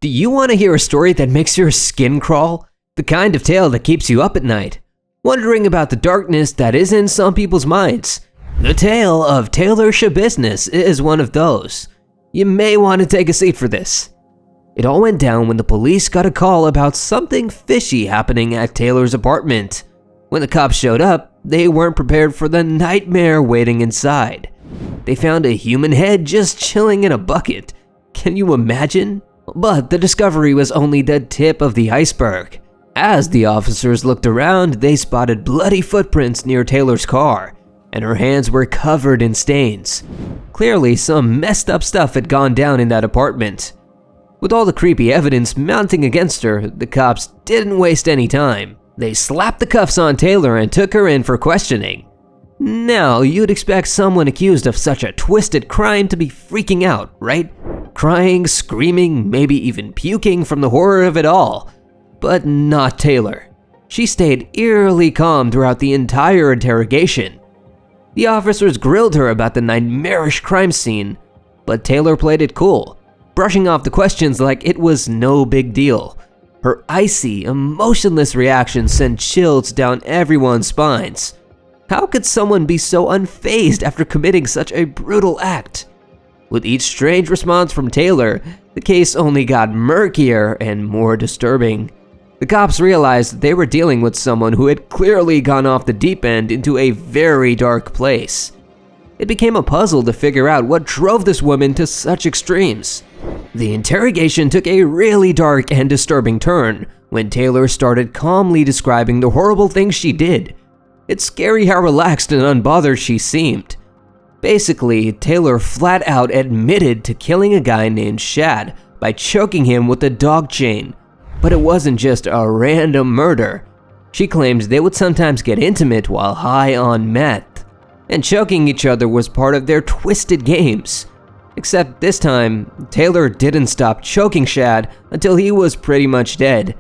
Do you want to hear a story that makes your skin crawl? The kind of tale that keeps you up at night, wondering about the darkness that is in some people's minds. The tale of Taylor Schabusiness is one of those. You may want to take a seat for this. It all went down when the police got a call about something fishy happening at Taylor's apartment. When the cops showed up, they weren't prepared for the nightmare waiting inside. They found a human head just chilling in a bucket. Can you imagine? But the discovery was only the tip of the iceberg. As the officers looked around, they spotted bloody footprints near Taylor's car, and her hands were covered in stains. Clearly, some messed up stuff had gone down in that apartment. With all the creepy evidence mounting against her, the cops didn't waste any time. They slapped the cuffs on Taylor and took her in for questioning. Now, you'd expect someone accused of such a twisted crime to be freaking out, right? Crying, screaming, maybe even puking from the horror of it all. But not Taylor. She stayed eerily calm throughout the entire interrogation. The officers grilled her about the nightmarish crime scene, but Taylor played it cool, brushing off the questions like it was no big deal. Her icy, emotionless reaction sent chills down everyone's spines. How could someone be so unfazed after committing such a brutal act? With each strange response from Taylor, the case only got murkier and more disturbing. The cops realized they were dealing with someone who had clearly gone off the deep end into a very dark place. It became a puzzle to figure out what drove this woman to such extremes. The interrogation took a really dark and disturbing turn when Taylor started calmly describing the horrible things she did. It's scary how relaxed and unbothered she seemed. Basically, Taylor flat out admitted to killing a guy named Shad by choking him with a dog chain. But it wasn't just a random murder. She claims they would sometimes get intimate while high on meth, and choking each other was part of their twisted games. Except this time, Taylor didn't stop choking Shad until he was pretty much dead.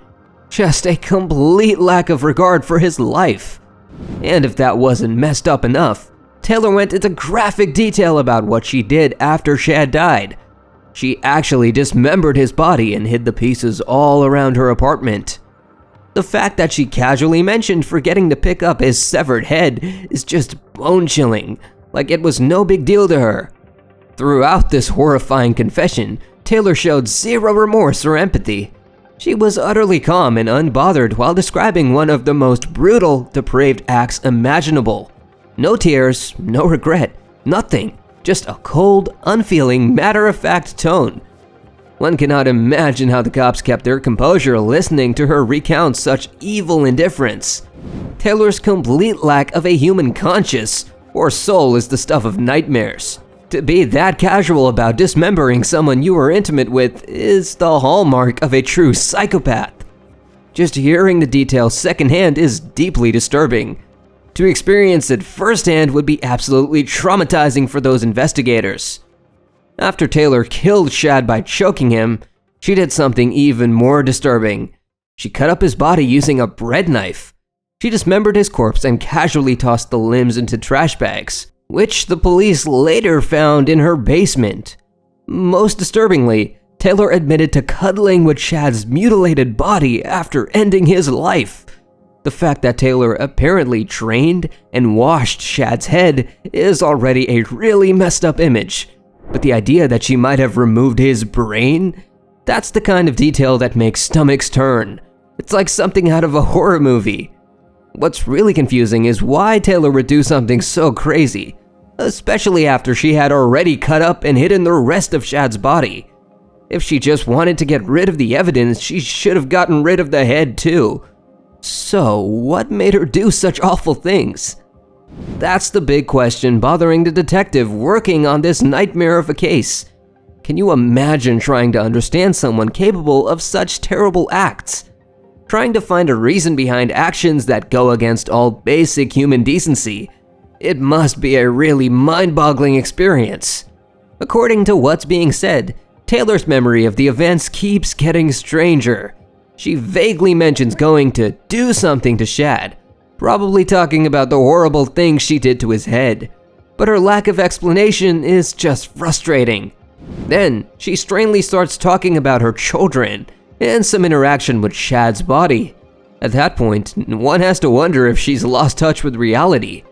Just a complete lack of regard for his life. And if that wasn't messed up enough, Taylor went into graphic detail about what she did after Shad died. She actually dismembered his body and hid the pieces all around her apartment. The fact that she casually mentioned forgetting to pick up his severed head is just bone-chilling, like it was no big deal to her. Throughout this horrifying confession, Taylor showed zero remorse or empathy. She was utterly calm and unbothered while describing one of the most brutal, depraved acts imaginable. No tears, no regret, nothing. Just a cold, unfeeling, matter-of-fact tone. One cannot imagine how the cops kept their composure listening to her recount such evil indifference. Taylor's complete lack of a human conscience or soul is the stuff of nightmares. To be that casual about dismembering someone you were intimate with is the hallmark of a true psychopath. Just hearing the details secondhand is deeply disturbing. To experience it firsthand would be absolutely traumatizing for those investigators. After Taylor killed Shad by choking him, she did something even more disturbing. She cut up his body using a bread knife. She dismembered his corpse and casually tossed the limbs into trash bags, which the police later found in her basement. Most disturbingly, Taylor admitted to cuddling with Shad's mutilated body after ending his life. The fact that Taylor apparently drained and washed Shad's head is already a really messed up image. But the idea that she might have removed his brain? That's the kind of detail that makes stomachs turn. It's like something out of a horror movie. What's really confusing is why Taylor would do something so crazy, especially after she had already cut up and hidden the rest of Shad's body. If she just wanted to get rid of the evidence, she should have gotten rid of the head too. So, what made her do such awful things? That's the big question bothering the detective working on this nightmare of a case. Can you imagine trying to understand someone capable of such terrible acts? Trying to find a reason behind actions that go against all basic human decency? It must be a really mind-boggling experience. According to what's being said, Taylor's memory of the events keeps getting stranger. She vaguely mentions going to do something to Shad, probably talking about the horrible things she did to his head. But her lack of explanation is just frustrating. Then, she strangely starts talking about her children and some interaction with Shad's body. At that point, one has to wonder if she's lost touch with reality.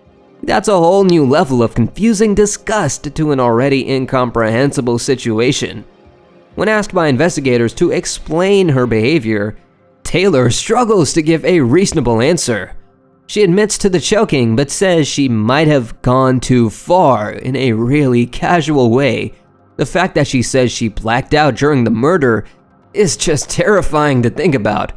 That's a whole new level of confusing disgust to an already incomprehensible situation. When asked by investigators to explain her behavior, Taylor struggles to give a reasonable answer. She admits to the choking but says she might have gone too far in a really casual way. The fact that she says she blacked out during the murder is just terrifying to think about.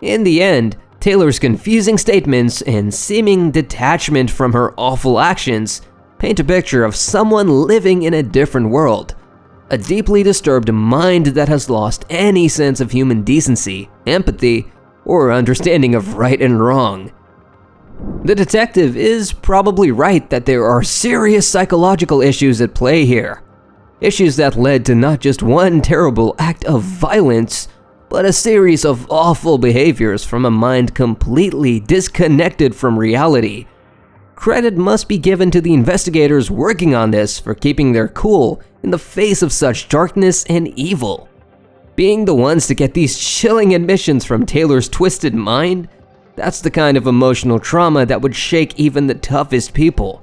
In the end, Taylor's confusing statements and seeming detachment from her awful actions paint a picture of someone living in a different world. A deeply disturbed mind that has lost any sense of human decency, empathy, or understanding of right and wrong. The detective is probably right that there are serious psychological issues at play here. Issues that led to not just one terrible act of violence, but a series of awful behaviors from a mind completely disconnected from reality. Credit must be given to the investigators working on this for keeping their cool in the face of such darkness and evil. Being the ones to get these chilling admissions from Taylor's twisted mind, that's the kind of emotional trauma that would shake even the toughest people.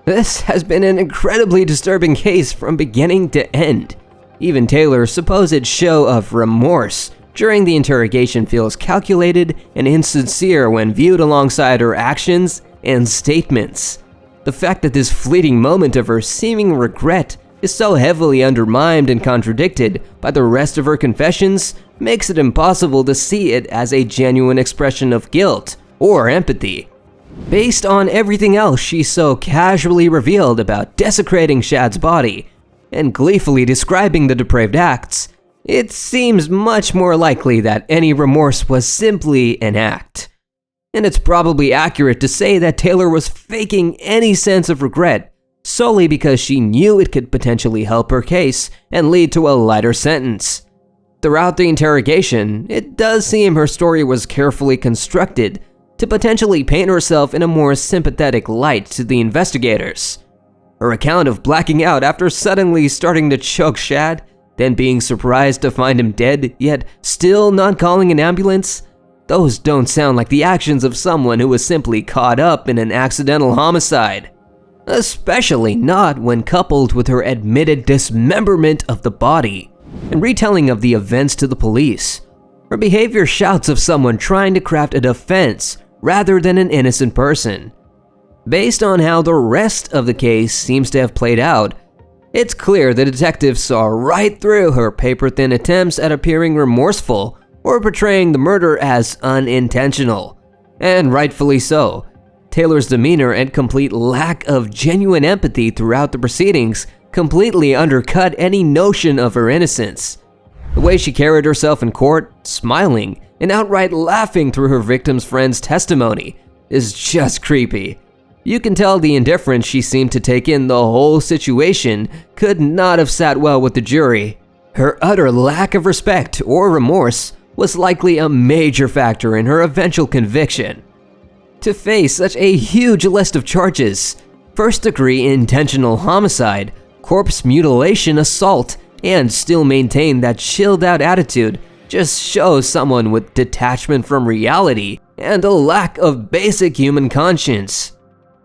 This has been an incredibly disturbing case from beginning to end. Even Taylor's supposed show of remorse during the interrogation feels calculated and insincere when viewed alongside her actions and statements. The fact that this fleeting moment of her seeming regret is so heavily undermined and contradicted by the rest of her confessions makes it impossible to see it as a genuine expression of guilt or empathy. Based on everything else she so casually revealed about desecrating Shad's body and gleefully describing the depraved acts, it seems much more likely that any remorse was simply an act. And it's probably accurate to say that Taylor was faking any sense of regret solely because she knew it could potentially help her case and lead to a lighter sentence. Throughout the interrogation, it does seem her story was carefully constructed to potentially paint herself in a more sympathetic light to the investigators. Her account of blacking out after suddenly starting to choke Shad, then being surprised to find him dead, yet still not calling an ambulance, those don't sound like the actions of someone who was simply caught up in an accidental homicide. Especially not when coupled with her admitted dismemberment of the body and retelling of the events to the police. Her behavior shouts of someone trying to craft a defense rather than an innocent person. Based on how the rest of the case seems to have played out, it's clear the detective saw right through her paper-thin attempts at appearing remorseful or portraying the murder as unintentional. And rightfully so. Taylor's demeanor and complete lack of genuine empathy throughout the proceedings completely undercut any notion of her innocence. The way she carried herself in court, smiling and outright laughing through her victim's friend's testimony, is just creepy. You can tell the indifference she seemed to take in the whole situation could not have sat well with the jury. Her utter lack of respect or remorse was likely a major factor in her eventual conviction. To face such a huge list of charges, first-degree intentional homicide, corpse mutilation, assault, and still maintain that chilled-out attitude just shows someone with detachment from reality and a lack of basic human conscience.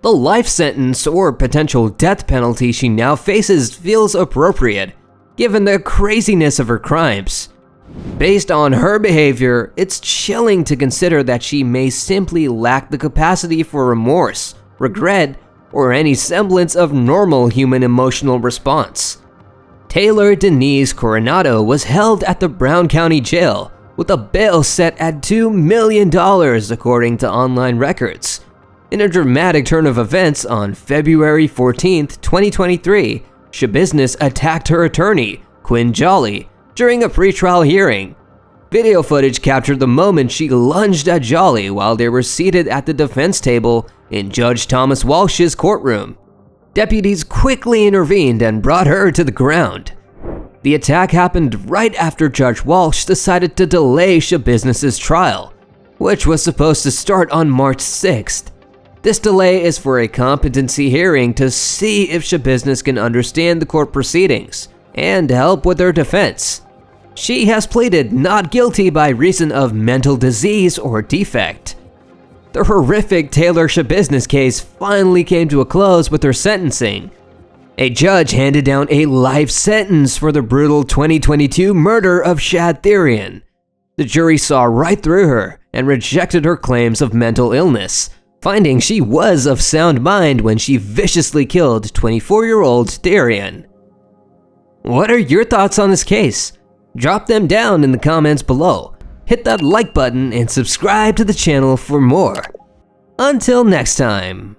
The life sentence or potential death penalty she now faces feels appropriate, given the craziness of her crimes. Based on her behavior, it's chilling to consider that she may simply lack the capacity for remorse, regret, or any semblance of normal human emotional response. Taylor Denise Coronado was held at the Brown County Jail with a bail set at $2 million according to online records. In a dramatic turn of events on February 14, 2023, Schabusiness attacked her attorney, Quinn Jolly, during a pretrial hearing. Video footage captured the moment she lunged at Jolly while they were seated at the defense table in Judge Thomas Walsh's courtroom. Deputies quickly intervened and brought her to the ground. The attack happened right after Judge Walsh decided to delay Schabusiness's trial, which was supposed to start on March 6th. This delay is for a competency hearing to see if Schabusiness can understand the court proceedings and help with her defense. She has pleaded not guilty by reason of mental disease or defect. The horrific Taylor Schabusiness case finally came to a close with her sentencing. A judge handed down a life sentence for the brutal 2022 murder of Shad Therian. The jury saw right through her and rejected her claims of mental illness, finding she was of sound mind when she viciously killed 24-year-old Therian. What are your thoughts on this case? Drop them down in the comments below. Hit that like button and subscribe to the channel for more. Until next time.